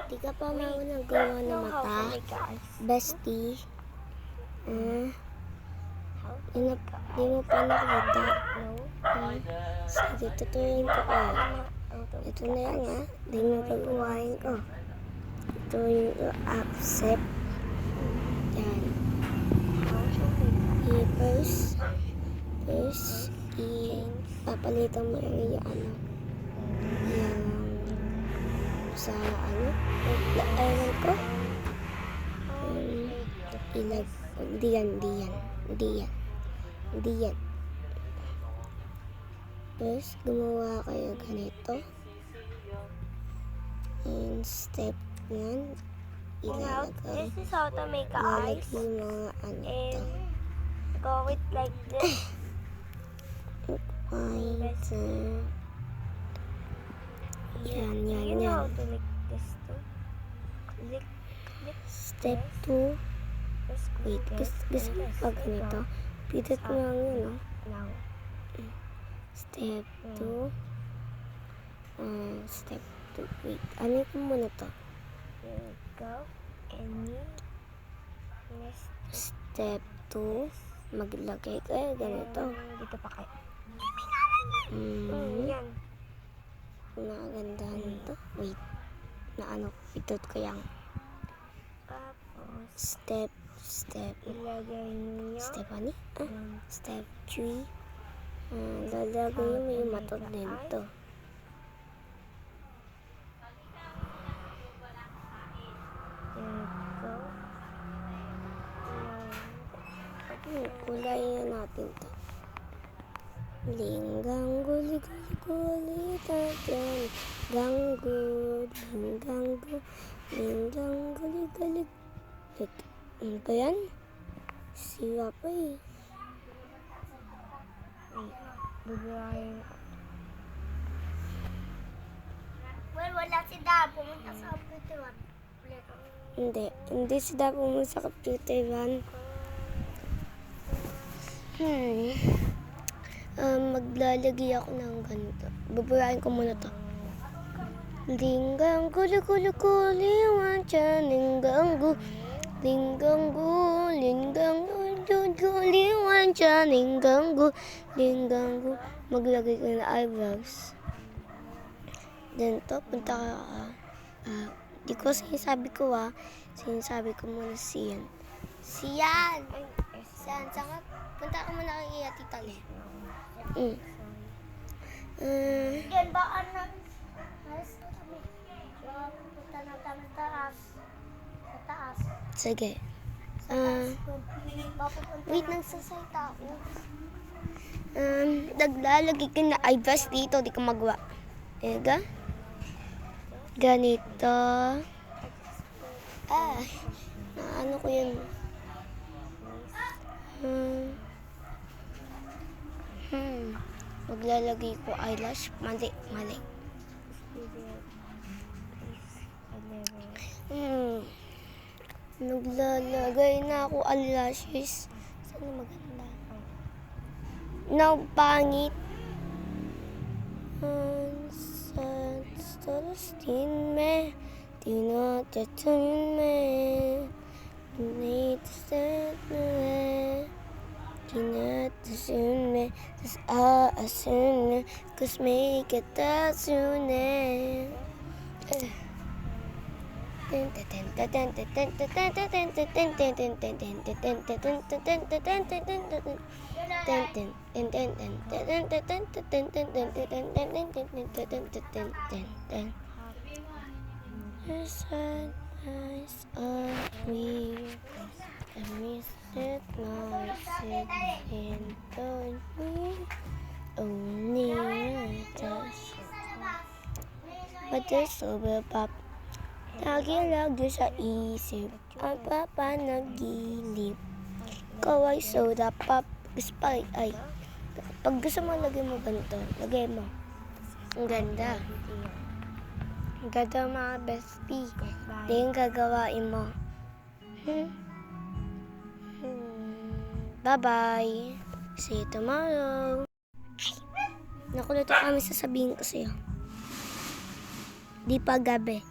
Di ka pa marunong gawa ng mata, bestie. Di mo pa nakita. Sige, tuturuan ko kayo. Ito na yan di mo pagawain ko. Ito yung accept. Yan. First, papalitan mo yung sa ewan ko. Hindi yan. First, gumawa kayo ganito. And step 1, ilalagay. This is how to make eyes. Ilalagay yung mga to. Go it like this. Yan. You know how to make this too. Click. Step 2. Wait, gusto mo pa ganito? Pidot mo lang yun, Now. Step 2. Step 2. Wait, ano ko muna to? Here we go. And next. Step 2. Maglagay kayo ganito. Dito pa kayo. Yan. Nagandahan to. Wait. Pidot ko yan. Tapos, Step. ilagay niyo. Step ano? Step 3. Lalagay mo yung mata din to. Kulayin natin to. Linggang guli tatin. Ganggod. Linggang guli. Ano ba yan? Siya pa Bubuhayin ko. Well, wala si Dad. Pumunta sa computer one. Hindi si Dad pumunta sa computer one. Maglalagay ako ng ganito. Buburahin ko muna to. Linggang guli wanchan. Linggang wanchan. Linggang gu. Maglagay ko ng eyebrows. Then to, punta ka. Di ko sinasabi ko sinasabi ko muna siyan. Siyan! Saka, punta ka muna kay Tita Le. Yan ba, anak? Halos na kami. Punta na kami taas. Sa taas. Sige. Wait, nagsasalita ako. Naglalagay ka na eyebrows dito, di ka magawa. Ega? Ganito. Ano ko yun? Maglalagay ko eyelash. Mali. Naglalagay na ako eyelashes. Sana maganda. Now, pangit. Tin me, tinatatun me, tinatasun me, tas aasun me, kus may katasun me. Sad eyes on me, and we set my second on me, only just but there's sober pop. Lagi sa isip, ang papanaginip. Ikaw ay soda pop, pag gusto mo lagay mo ganito, lagay mo. Ang ganda. Ang ganda mga bestie. Ito yung gagawain mo. Bye-bye. See you tomorrow. Naku, ito kami sasabihin ko sa'yo. Di pa gabi.